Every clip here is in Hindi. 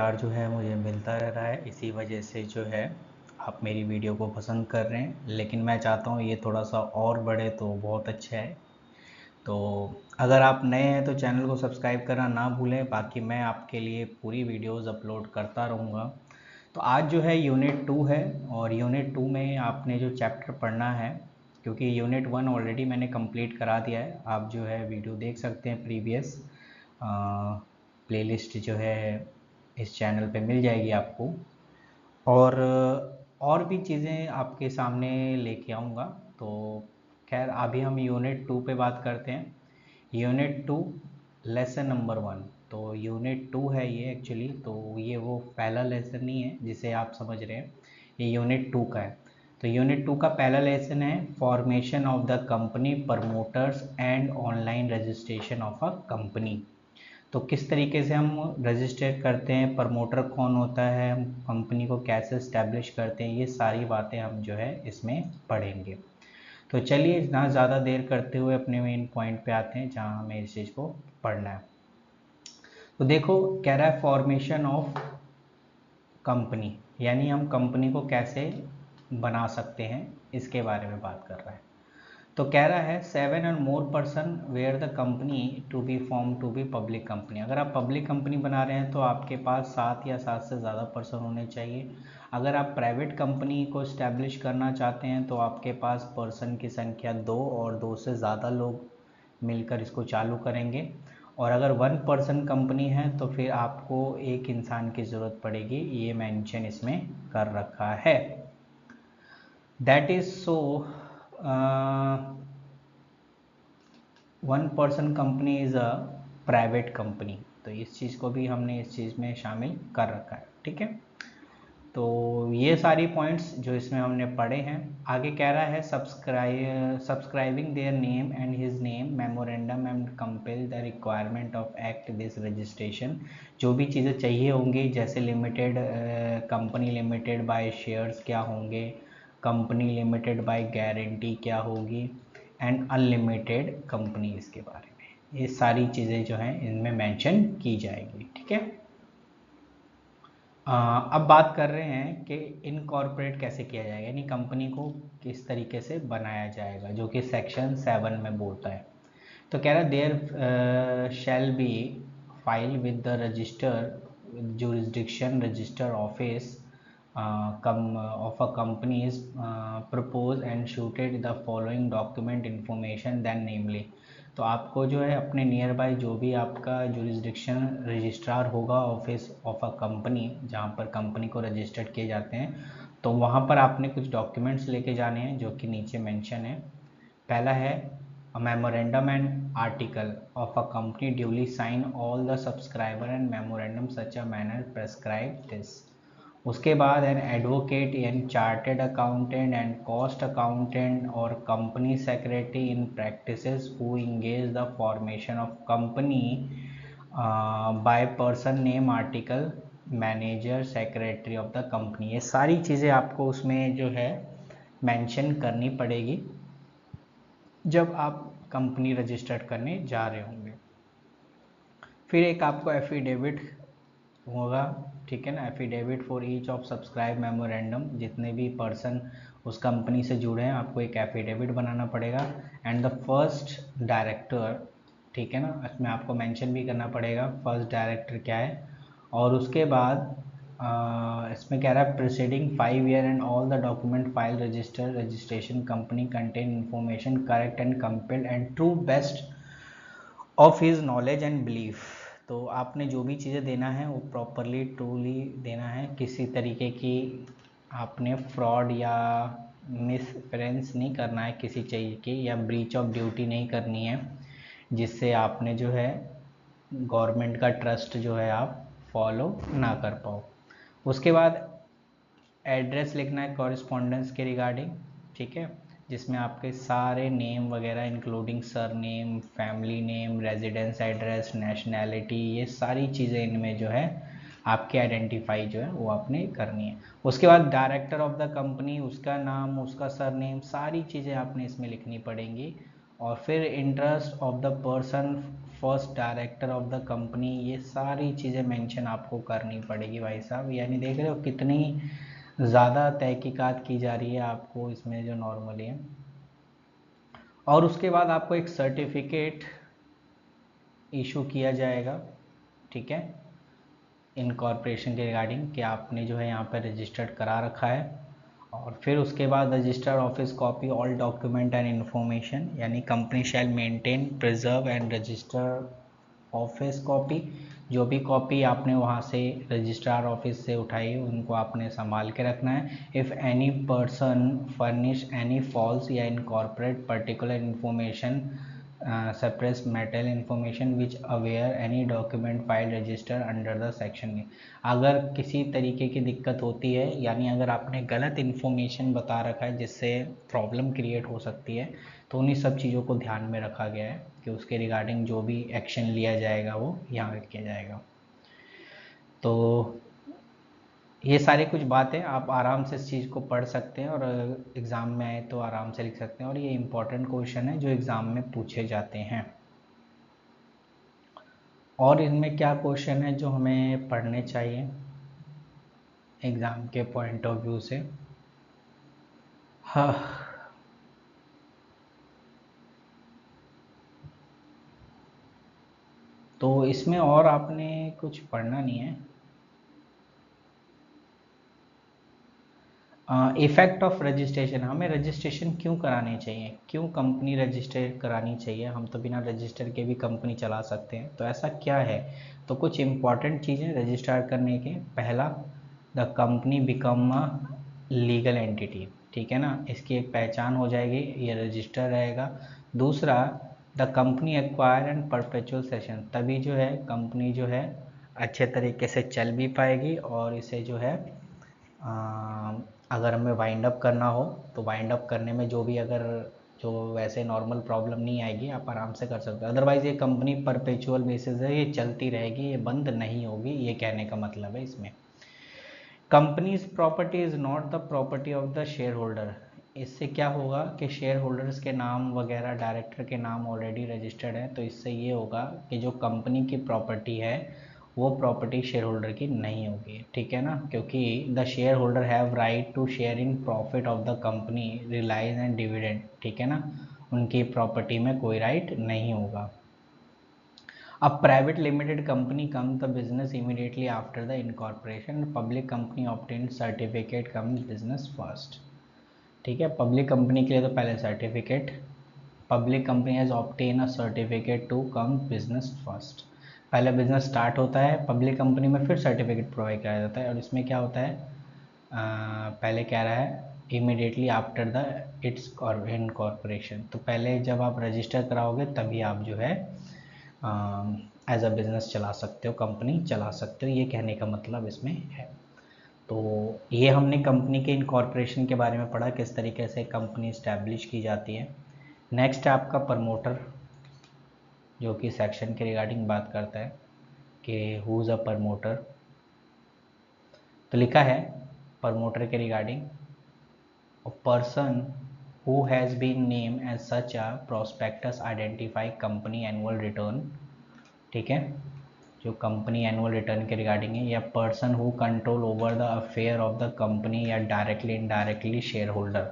प्यार जो है मुझे मिलता रह रहा है, इसी वजह से जो है आप मेरी वीडियो को पसंद कर रहे हैं। लेकिन मैं चाहता हूँ ये थोड़ा सा और बढ़े तो बहुत अच्छा है। तो अगर आप नए हैं तो चैनल को सब्सक्राइब करना ना भूलें। बाकी मैं आपके लिए पूरी वीडियोस अपलोड करता रहूँगा। तो आज जो है यूनिट 2 है और यूनिट 2 में आपने जो चैप्टर पढ़ना है, क्योंकि यूनिट 1 ऑलरेडी मैंने कंप्लीट करा दिया है। आप जो है वीडियो देख सकते हैं, प्रीवियस प्लेलिस्ट जो है इस चैनल पे मिल जाएगी आपको। और भी चीज़ें आपके सामने लेके आऊँगा। तो खैर अभी हम यूनिट 2 पे बात करते हैं। Unit 2 lesson number 1। तो यूनिट 2 है ये एक्चुअली, तो ये वो पहला लेसन नहीं है जिसे आप समझ रहे हैं, ये यूनिट 2 का है। तो यूनिट 2 का पहला लेसन है formation of the company, promoters and online registration of a company. तो किस तरीके से हम रजिस्टर करते हैं, प्रमोटर कौन होता है, हम कंपनी को कैसे इस्टेब्लिश करते हैं, ये सारी बातें हम जो है इसमें पढ़ेंगे। तो चलिए ना ज़्यादा देर करते हुए अपने मेन पॉइंट पे आते हैं जहाँ हमें इस चीज़ को पढ़ना है। तो देखो, कह रहा है फॉर्मेशन ऑफ कंपनी, यानी हम कंपनी को कैसे बना सकते हैं, इसके बारे में बात कर रहा है। तो कह रहा है 7 और more person where the company to be form to be public company. अगर आप पब्लिक कंपनी बना रहे हैं तो आपके पास 7 या 7 से ज़्यादा पर्सन होने चाहिए। अगर आप प्राइवेट कंपनी को इस्टेब्लिश करना चाहते हैं तो आपके पास पर्सन की संख्या 2 और 2 से ज़्यादा लोग मिलकर इसको चालू करेंगे। और अगर 1 पर्सन कंपनी है तो फिर आपको एक इंसान की ज़रूरत पड़ेगी, ये मेंशन इसमें कर रखा है। That is so 1 person company is a private company. तो इस चीज़ को भी हमने इस चीज़ में शामिल कर रखा है, ठीक है। तो ये सारी पॉइंट्स जो इसमें हमने पढ़े हैं। आगे कह रहा है subscribing their name and his name memorandum and compel the requirement of act this registration. जो भी चीज़ें चाहिए होंगी, जैसे limited company limited by shares क्या होंगे, कंपनी लिमिटेड बाय गारंटी क्या होगी, एंड अनलिमिटेड कंपनी, इसके बारे में ये सारी चीज़ें जो हैं इनमें मेंशन की जाएगी, ठीक है। अब बात कर रहे हैं कि इनकॉर्पोरेट कैसे किया जाएगा, यानी कंपनी को किस तरीके से बनाया जाएगा, जो कि सेक्शन 7 में बोलता है। तो कह रहा है there shall be file with the register jurisdiction register office of a company is proposed and shooted the following document information then namely। तो आपको जो है अपने नियर बाय जो भी आपका जुरिस्डिक्शन रजिस्ट्रार होगा ऑफिस ऑफ अ कंपनी, जहाँ पर कंपनी को रजिस्टर्ड किए जाते हैं, तो वहाँ पर आपने कुछ डॉक्यूमेंट्स लेके जाने हैं जो कि नीचे मेंशन है। पहला है a memorandum and article of a company duly sign all the subscriber and memorandum such a manner prescribed this। उसके बाद an advocate and chartered accountant and cost accountant और company secretary in practices who engage the formation of company by person name article manager secretary of the company. ये सारी चीज़ें आपको उसमें जो है मेंशन करनी पड़ेगी जब आप कंपनी रजिस्टर्ड करने जा रहे होंगे। फिर एक आपको एफिडेविट होगा, ठीक है ना, affidavit for each of subscribe memorandum. जितने भी पर्सन उस कंपनी से जुड़े हैं आपको एक एफिडेविट बनाना पड़ेगा। एंड द फर्स्ट डायरेक्टर, ठीक है ना, इसमें आपको मेंशन भी करना पड़ेगा फर्स्ट डायरेक्टर क्या है। और उसके बाद इसमें कह रहा है preceding 5 year and all the document file register registration company contain information correct and compelled and true best of his knowledge and belief. तो आपने जो भी चीज़ें देना है वो प्रॉपरली ट्रूली देना है, किसी तरीके की आपने फ्रॉड या मिसरेफरेंस नहीं करना है किसी चीज़ की, या ब्रीच ऑफ ड्यूटी नहीं करनी है जिससे आपने जो है गवर्नमेंट का ट्रस्ट जो है आप फॉलो ना कर पाओ। उसके बाद एड्रेस लिखना है कॉरिस्पॉन्डेंस के रिगार्डिंग, ठीक है, जिसमें आपके सारे नेम वगैरह including sir name, family name, residence address, nationality, ये सारी चीज़ें इनमें जो है आपके आइडेंटिफाई जो है वो आपने करनी है। उसके बाद डायरेक्टर ऑफ द कंपनी, उसका नाम, उसका सर नेम, सारी चीज़ें आपने इसमें लिखनी पड़ेंगी। और फिर interest of the person first director of the company, ये सारी चीज़ें मेंशन आपको करनी पड़ेगी भाई साहब। यानी देख रहे हो कितनी ज़्यादा तहकीकात की जा रही है आपको इसमें जो नॉर्मली है। और उसके बाद आपको एक सर्टिफिकेट इशू किया जाएगा, ठीक है, इनकॉर्पोरेशन के रिगार्डिंग कि आपने जो है यहाँ पर रजिस्टर्ड करा रखा है। और फिर उसके बाद register office copy all document and information, यानी company shall maintain preserve and register office copy, जो भी कॉपी आपने वहाँ से रजिस्ट्रार ऑफिस से उठाई उनको आपने संभाल के रखना है। If any person furnish any false या incorporate particular information suppress metal information which aware any document file register under the section। अगर किसी तरीके की दिक्कत होती है, यानी अगर आपने गलत इन्फॉर्मेशन बता रखा है जिससे प्रॉब्लम क्रिएट हो सकती है, तो उन्हीं सब चीज़ों को ध्यान में रखा गया है कि उसके रिगार्डिंग जो भी एक्शन लिया जाएगा वो यहाँ किया जाएगा। तो ये सारी कुछ बातें आप आराम से इस चीज़ को पढ़ सकते हैं और एग्ज़ाम में आए तो आराम से लिख सकते हैं, और ये इम्पॉर्टेंट क्वेश्चन है जो एग्ज़ाम में पूछे जाते हैं। और इनमें क्या क्वेश्चन है जो हमें पढ़ने चाहिए एग्ज़ाम के पॉइंट ऑफ व्यू से? हाँ, तो इसमें और आपने कुछ पढ़ना नहीं है। इफ़ेक्ट ऑफ रजिस्ट्रेशन, हमें रजिस्ट्रेशन क्यों करानी चाहिए, क्यों कंपनी रजिस्टर करानी चाहिए? हम तो बिना रजिस्टर के भी कंपनी चला सकते हैं, तो ऐसा क्या है? तो कुछ इम्पॉर्टेंट चीज़ें रजिस्टर करने के, पहला, the company become a legal entity, ठीक है ना, इसकी एक पहचान हो जाएगी, ये रजिस्टर रहेगा। दूसरा, the company acquire and perpetual session, तभी जो है कंपनी जो है अच्छे तरीके से चल भी पाएगी, और इसे जो है अगर हमें वाइंड अप करना हो तो वाइंड अप करने में जो भी अगर जो वैसे नॉर्मल प्रॉब्लम नहीं आएगी, आप आराम से कर सकते हो। अदरवाइज़ ये कंपनी परपेचुअल बेसिस है, ये चलती रहेगी, ये बंद नहीं होगी, ये कहने का मतलब है इसमें। Companies property is not the property of the share holder, इससे क्या होगा कि शेयर होल्डर्स के नाम वगैरह डायरेक्टर के नाम ऑलरेडी रजिस्टर्ड है, तो इससे ये होगा कि जो कंपनी की प्रॉपर्टी है वो प्रॉपर्टी शेयर होल्डर की नहीं होगी, ठीक है ना, क्योंकि the share holder have right to share in profit of the company reliance and dividend, ठीक है ना, उनकी प्रॉपर्टी में कोई राइट नहीं होगा। A private limited company comes the business immediately after the incorporation. Public company obtains certificate comes business first, ठीक है। पब्लिक कंपनी के लिए तो पहले certificate, public company has obtain a certificate to come business first, पहले बिजनेस स्टार्ट होता है पब्लिक कंपनी में, फिर सर्टिफिकेट प्रोवाइड कराया जाता है। और इसमें क्या होता है, पहले कह रहा है immediately after the it's incorporation, तो पहले जब आप रजिस्टर कराओगे तभी आप जो है एज अ बिज़नेस चला सकते हो, कंपनी चला सकते हो, ये कहने का मतलब इसमें है। तो ये हमने कंपनी के इनकॉर्पोरेशन के बारे में पढ़ा, किस तरीके से कंपनी इस्टेब्लिश की जाती है। नेक्स्ट है आपका प्रमोटर, जो कि सेक्शन के रिगार्डिंग बात करता है कि हु इज़ अ प्रमोटर। तो लिखा है प्रमोटर के regarding, a person who has been named as such a prospectus identify company annual return, ठीक है, जो कंपनी एनुअल रिटर्न के रिगार्डिंग है, या person who control over the affair of the company, या डायरेक्टली इनडायरेक्टली शेयर होल्डर,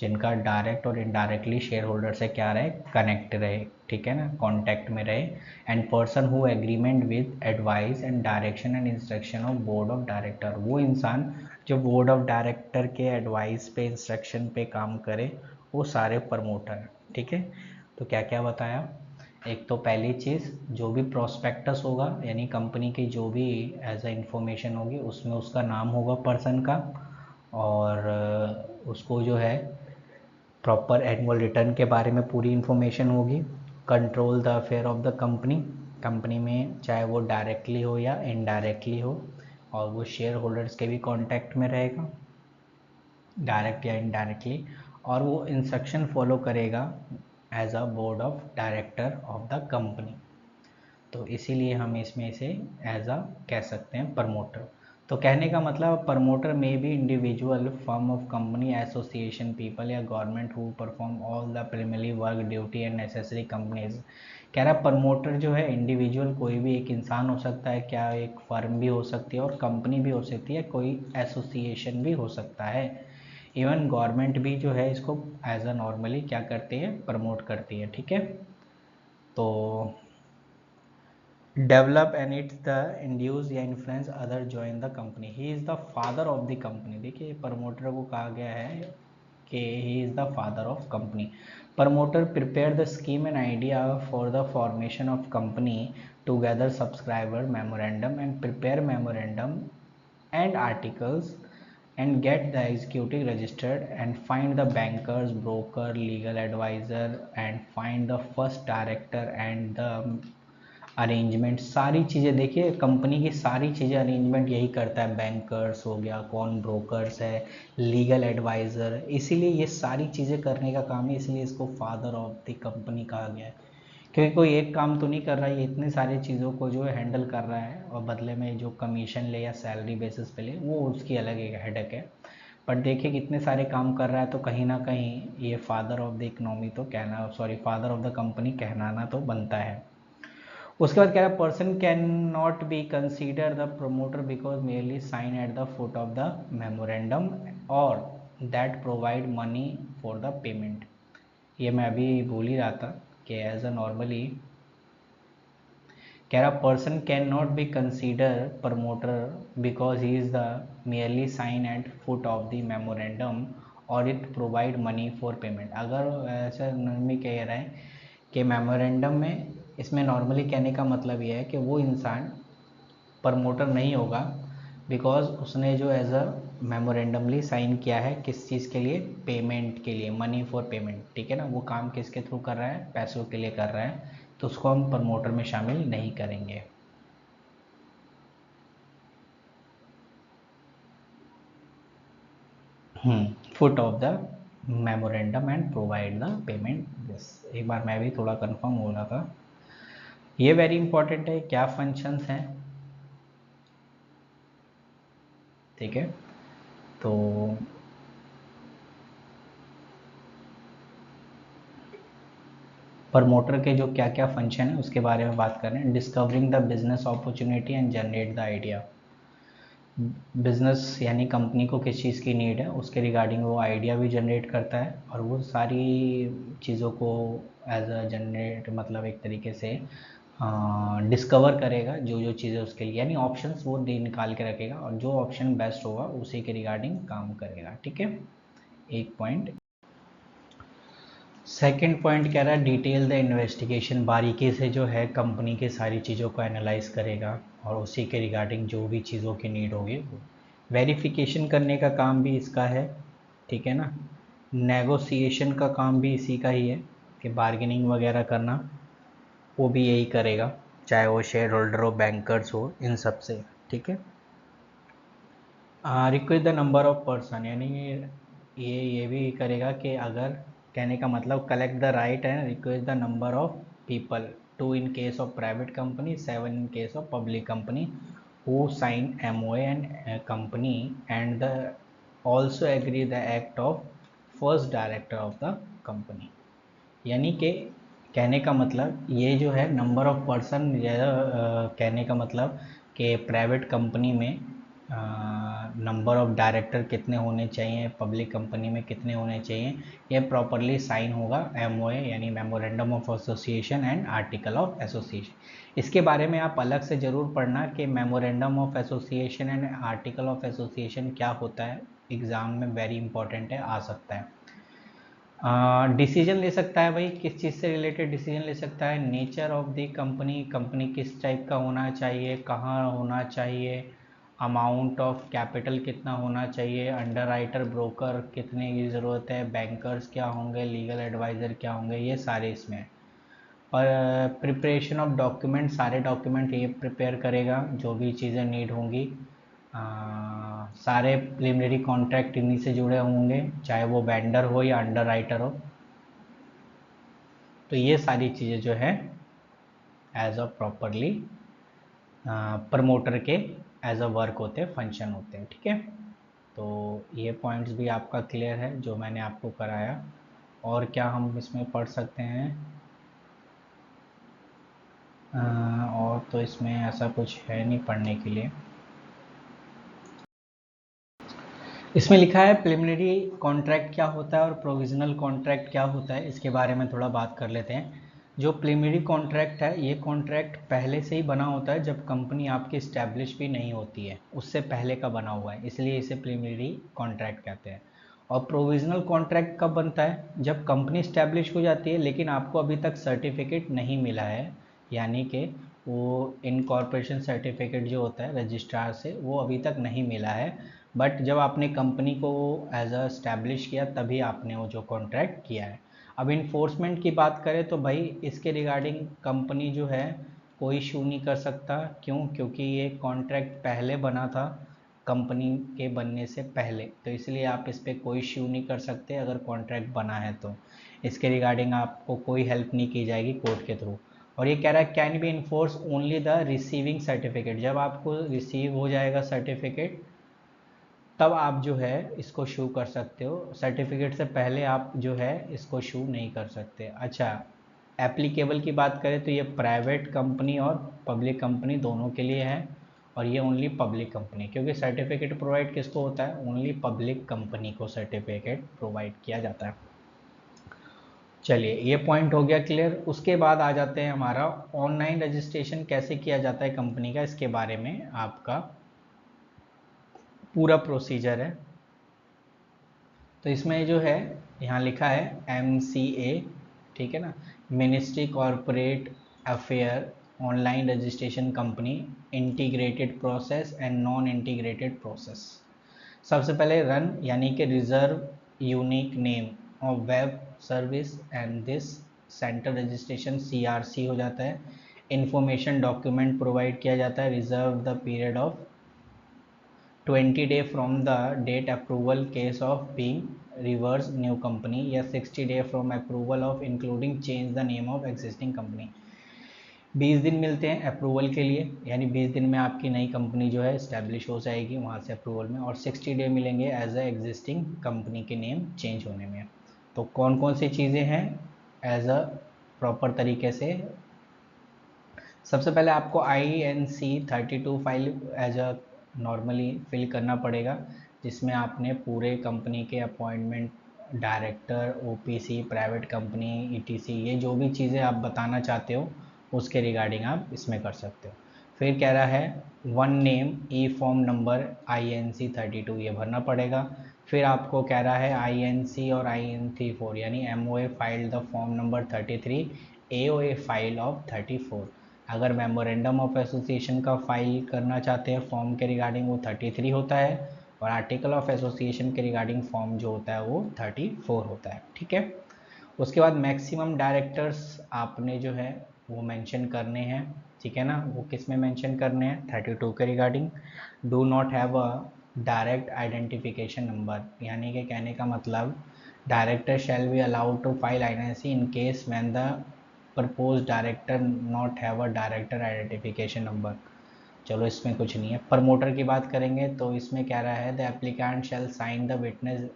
जिनका डायरेक्ट और इनडायरेक्टली शेयर होल्डर से क्या रहे, कनेक्ट रहे, ठीक है ना, कांटेक्ट में रहे। And person who agreement with advice and direction and instruction of board of director, वो इंसान जो बोर्ड ऑफ डायरेक्टर के एडवाइस पे इंस्ट्रक्शन पे काम करे, वो सारे प्रमोटर, ठीक है। तो क्या क्या बताया, एक तो पहली चीज़, जो भी प्रोस्पेक्टस होगा यानी कंपनी की जो भी एज अ इंफॉर्मेशन होगी उसमें उसका नाम होगा पर्सन का, और उसको जो है प्रॉपर एनुअल रिटर्न के बारे में पूरी इन्फॉर्मेशन होगी। Control the affair of the company, company में चाहे वो डायरेक्टली हो या इनडायरेक्टली हो, और वो शेयर होल्डर्स के भी कांटेक्ट में रहेगा डायरेक्ट या इनडायरेक्टली, और वो इंस्ट्रक्शन फॉलो करेगा as a board of director of the company, तो इसीलिए हम इसमें इसे एज अ कह सकते हैं प्रमोटर। तो कहने का मतलब प्रमोटर में भी individual firm of company association people या government who perform all the primary work duty and necessary companies. कह रहा प्रमोटर जो है इंडिविजुअल कोई भी एक इंसान हो सकता है, क्या एक फर्म भी हो सकती है और कंपनी भी हो सकती है, कोई एसोसिएशन भी हो सकता है, इवन गवर्नमेंट भी जो है इसको एज अ नॉर्मली क्या करती है, प्रमोट करती है। ठीक है, तो develop and it's the induce या influence other join the company, he is the father of the company. देखिए प्रमोटर को कहा गया है कि he is the father of company. Promoter prepare the scheme and idea for the formation of company together subscriber memorandum and prepare memorandum and articles and get the executive registered and find the bankers, broker, legal advisor and find the first director and the arrangement. सारी चीज़ें देखिए कंपनी की सारी चीज़ें अरेंजमेंट यही करता है, बैंकर्स हो गया, कौन ब्रोकर्स है, लीगल एडवाइज़र, इसीलिए ये सारी चीज़ें करने का काम है, इसलिए इसको फादर ऑफ द कंपनी कहा गया है। क्योंकि कोई एक काम तो नहीं कर रहा है, ये इतनी सारी चीज़ों को जो है हैंडल कर रहा है और बदले में जो कमीशन ले या सैलरी बेसिस पे ले वो उसकी अलग एक हेडेक है। बट देखिए कितने सारे काम कर रहा है, तो कहीं ना कहीं ये फादर ऑफ द इकोनॉमी तो कहना, sorry father of the company कहनाना तो बनता है। उसके बाद कह रहा है person can not be consider the promoter because merely sign at the foot of the memorandum और that provide money for the payment. ये मैं अभी भूल ही रहा था कि एज अ नॉर्मली कह रहा person can not be consider promoter because he is the merely sign at foot of the memorandum और it provide money for payment. अगर ऐसा नॉर्मली कह रहा है कि मेमोरेंडम में, इसमें नॉर्मली कहने का मतलब ये है कि वो इंसान प्रमोटर नहीं होगा बिकॉज उसने जो एज अ मेमोरेंडमली साइन किया है किस चीज़ के लिए, पेमेंट के लिए, मनी फॉर पेमेंट। ठीक है ना, वो काम किसके थ्रू कर रहा है, पैसों के लिए कर रहा है, तो उसको हम प्रमोटर में शामिल नहीं करेंगे। Foot of the memorandum and provide the payment this. एक बार मैं भी थोड़ा कंफर्म हो रहा था, ये वेरी इंपॉर्टेंट है, क्या फंक्शंस हैं। ठीक है, तो प्रमोटर के जो क्या क्या फंक्शन है उसके बारे में बात कर रहे हैं। Discovering the business opportunity and generate the idea. Business यानी कंपनी को किस चीज़ की नीड है उसके रिगार्डिंग वो आइडिया भी जनरेट करता है और वो सारी चीज़ों को एज अ जनरेट मतलब एक तरीके से डिस्कवर करेगा, जो जो चीज़ें उसके लिए, यानी ऑप्शंस वो दे निकाल के रखेगा और जो ऑप्शन बेस्ट होगा उसी के रिगार्डिंग काम करेगा। ठीक है, एक पॉइंट। सेकंड पॉइंट कह रहा है डिटेल द इन्वेस्टिगेशन, बारीकी से जो है कंपनी की सारी चीज़ों को एनालाइज करेगा और उसी के रिगार्डिंग जो भी चीज़ों की नीड होगी वो वेरिफिकेशन करने का काम भी इसका है। ठीक है ना, नेगोशिएशन का काम भी इसी का ही है कि बार्गेनिंग वगैरह करना, वो भी यही करेगा, चाहे वो शेयर होल्डर हो, बैंकर्स हो, इन सब से। ठीक है, request the number of person, यानी ये भी करेगा कि अगर, कहने का मतलब collect the right and request the number of people, 2 in case of private company, 7 in case of public company who sign MOA and company and the also agree the act of first director of the company. यानी कि कहने का मतलब ये जो है नंबर ऑफ पर्सन, कहने का मतलब कि प्राइवेट कंपनी में नंबर ऑफ डायरेक्टर कितने होने चाहिए, पब्लिक कंपनी में कितने होने चाहिए, ये प्रॉपरली साइन होगा MOA यानी memorandum of association and article of association. इसके बारे में आप अलग से ज़रूर पढ़ना कि memorandum of association and article of association क्या होता है, एग्ज़ाम में वेरी इंपॉर्टेंट है, आ सकता है। डिसीजन ले सकता है भाई, किस चीज़ से रिलेटेड डिसीजन ले सकता है, nature of the company, company किस टाइप का होना चाहिए, कहाँ होना चाहिए, अमाउंट ऑफ कैपिटल कितना होना चाहिए, अंडर राइटर ब्रोकर कितने की ज़रूरत है, बैंकर्स क्या होंगे, लीगल एडवाइज़र क्या होंगे, ये सारे इसमें हैं। और प्रिपरेशन ऑफ डॉक्यूमेंट, सारे डॉक्यूमेंट ये प्रिपेयर करेगा जो भी चीज़ें नीड होंगी। सारे प्रिलिमिनरी कॉन्ट्रैक्ट इन्हीं से जुड़े होंगे, चाहे वो वेंडर हो या अंडर राइटर हो। तो ये सारी चीज़ें जो है एज अ प्रॉपरली प्रमोटर के एज अ वर्क होते हैं, फंक्शन होते हैं, ठीक है। तो ये पॉइंट्स भी आपका क्लियर है जो मैंने आपको कराया। और क्या हम इसमें पढ़ सकते हैं? और तो इसमें ऐसा कुछ है नहीं पढ़ने के लिए। इसमें लिखा है प्रिलिमिनरी कॉन्ट्रैक्ट क्या होता है और प्रोविजनल कॉन्ट्रैक्ट क्या होता है, इसके बारे में थोड़ा बात कर लेते हैं। जो प्रिलिमिनरी कॉन्ट्रैक्ट है, ये कॉन्ट्रैक्ट पहले से ही बना होता है जब कंपनी आपकी इस्टेब्लिश भी नहीं होती है, उससे पहले का बना हुआ है, इसलिए इसे प्रिलिमिनरी कॉन्ट्रैक्ट कहते हैं। और प्रोविजनल कॉन्ट्रैक्ट कब बनता है? जब कंपनी इस्टेब्लिश हो जाती है लेकिन आपको अभी तक सर्टिफिकेट नहीं मिला है, यानी कि वो इनकॉर्पोरेशन सर्टिफिकेट जो होता है रजिस्ट्रार से, वो अभी तक नहीं मिला है। बट जब आपने कंपनी को एज अ स्टैब्लिश किया तभी आपने वो जो कॉन्ट्रैक्ट किया है। अब इन्फोर्समेंट की बात करें तो भाई इसके रिगार्डिंग कंपनी जो है कोई इशू नहीं कर सकता। क्यों? क्योंकि ये कॉन्ट्रैक्ट पहले बना था, कंपनी के बनने से पहले, तो इसलिए आप इस पर कोई इशू नहीं कर सकते। अगर कॉन्ट्रैक्ट बना है तो इसके रिगार्डिंग आपको कोई हेल्प नहीं की जाएगी कोर्ट के थ्रू। और ये कह रहा है can be enforce only the receiving certificate. जब आपको रिसीव हो जाएगा सर्टिफिकेट तब आप जो है इसको शू कर सकते हो, सर्टिफिकेट से पहले आप जो है इसको शू नहीं कर सकते। अच्छा, एप्लीकेबल की बात करें तो ये प्राइवेट कंपनी और पब्लिक कंपनी दोनों के लिए है, और ये ओनली पब्लिक कंपनी, क्योंकि सर्टिफिकेट प्रोवाइड किसको होता है? ओनली पब्लिक कंपनी को सर्टिफिकेट प्रोवाइड किया जाता है। चलिए, ये पॉइंट हो गया क्लियर। उसके बाद आ जाते हैं हमारा ऑनलाइन रजिस्ट्रेशन कैसे किया जाता है कंपनी का, इसके बारे में आपका पूरा प्रोसीजर है। तो इसमें जो है यहाँ लिखा है MCA, ठीक है ना, ministry corporate affair online registration company, integrated process and non integrated process. सबसे पहले रन यानी कि reserve unique name of web service and this centre registration CRC हो जाता है। इंफॉर्मेशन डॉक्यूमेंट प्रोवाइड किया जाता है, reserve the period of 20 day from the date approval case of being reverse new company, या 60 day from approval of including change the name of existing company. 20 दिन मिलते हैं अप्रूवल के लिए, यानी 20 दिन में आपकी नई कंपनी जो है इस्टेब्लिश हो जाएगी वहाँ से अप्रूवल में, और 60 डे मिलेंगे एज ए एग्जिस्टिंग कंपनी के नेम चेंज होने में। तो कौन कौन सी चीज़ें हैं एज अ प्रॉपर तरीके से? सबसे पहले आपको INC 32 file as a normally fill करना पड़ेगा, जिसमें आपने पूरे कंपनी के appointment, director, OPC, private company, ETC, ये जो भी चीज़ें आप बताना चाहते हो उसके रिगार्डिंग आप इसमें कर सकते हो। फिर कह रहा है वन नेम ई फॉर्म नंबर INC 32, ये भरना पड़ेगा। फिर आपको कह रहा है INC और INC 4 यानी MOA file the form number 33, AOA file of 34। अगर मेमोरेंडम ऑफ एसोसिएशन का फाइल करना चाहते हैं फॉर्म के रिगार्डिंग, वो 33 होता है, और आर्टिकल ऑफ एसोसिएशन के रिगार्डिंग फॉर्म जो होता है वो 34 होता है, ठीक है। उसके बाद मैक्सिमम डायरेक्टर्स आपने जो है वो मेंशन करने हैं, ठीक है ना। वो किस में मेंशन करने हैं? 32 के regarding. Do not have a direct identification number, यानी कि कहने का मतलब director shall be allowed to file INC in case when the propose director not have a director identification number. चलो, इसमें कुछ नहीं है। प्रमोटर की बात करेंगे तो इसमें कह रहा है the applicant shall sign the witness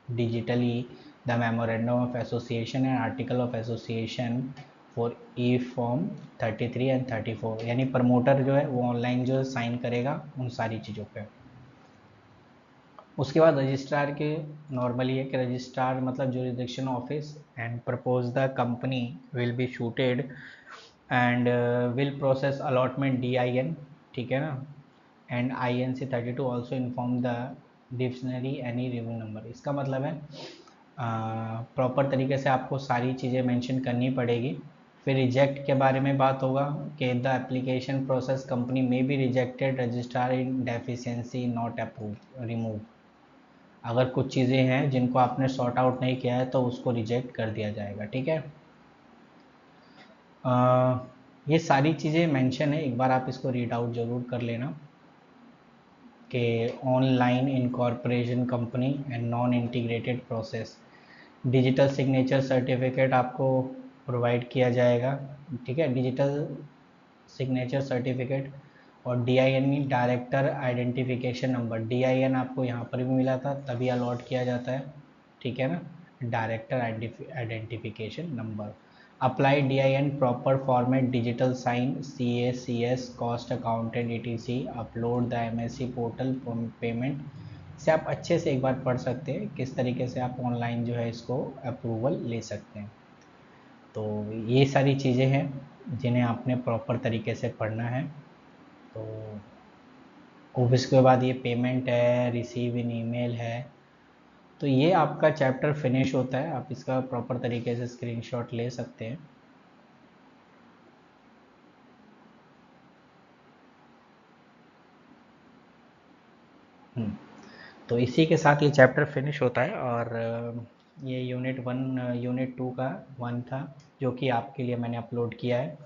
digitally the memorandum of association and article of association for E form 33 and 34, यानी प्रमोटर जो है वो ऑनलाइन जो साइन करेगा उन सारी चीज़ों पे। उसके बाद रजिस्ट्रार के नॉर्मली है कि रजिस्ट्रार मतलब jurisdiction office and propose the company will be shooted and will process allotment DIN, ठीक है ना। And INC 32 also inform the dictionary any review number. इसका मतलब है प्रॉपर तरीके से आपको सारी चीज़ें मेंशन करनी पड़ेगी। फिर रिजेक्ट के बारे में बात होगा कि द एप्लीकेशन प्रोसेस कंपनी में be rejected registrar in deficiency not approve remove. अगर कुछ चीज़ें हैं जिनको आपने सॉर्ट आउट नहीं किया है तो उसको रिजेक्ट कर दिया जाएगा, ठीक है। ये सारी चीज़ें मेंशन है, एक बार आप इसको रीड आउट ज़रूर कर लेना कि online incorporation company and non integrated process. Digital signature certificate आपको प्रोवाइड किया जाएगा, ठीक है। डिजिटल सिग्नेचर सर्टिफिकेट और DIN director identification number, DIN आपको यहाँ पर भी मिला था तभी अलॉट किया जाता है, ठीक है ना, director identification number. Apply DIN proper format digital sign CS cost accountant ETC, upload the MSC portal payment से आप अच्छे से एक बार पढ़ सकते हैं किस तरीके से आप ऑनलाइन जो है इसको अप्रूवल ले सकते हैं। तो ये सारी चीज़ें हैं जिन्हें आपने प्रॉपर तरीके से पढ़ना है। तो उसके बाद ये पेमेंट है, रिसीव इन ईमेल है, तो ये आपका चैप्टर फिनिश होता है। आप इसका प्रॉपर तरीके से स्क्रीनशॉट ले सकते हैं। तो इसी के साथ ये चैप्टर फिनिश होता है। और ये यूनिट 2 का 1 था जो कि आपके लिए मैंने अपलोड किया है।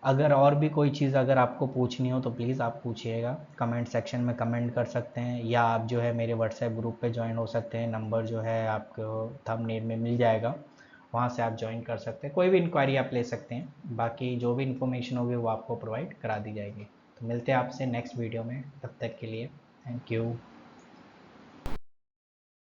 अगर और भी कोई चीज़ अगर आपको पूछनी हो तो प्लीज़ आप पूछिएगा, कमेंट सेक्शन में कमेंट कर सकते हैं, या आप जो है मेरे व्हाट्सएप ग्रुप पे ज्वाइन हो सकते हैं। नंबर जो है आपको थंबनेल में मिल जाएगा, वहाँ से आप ज्वाइन कर सकते हैं। कोई भी इंक्वायरी आप ले सकते हैं, बाकी जो भी इन्फॉर्मेशन होगी वो आपको प्रोवाइड करा दी जाएगी। तो मिलते हैं आपसे नेक्स्ट वीडियो में, तब तक के लिए थैंक यू।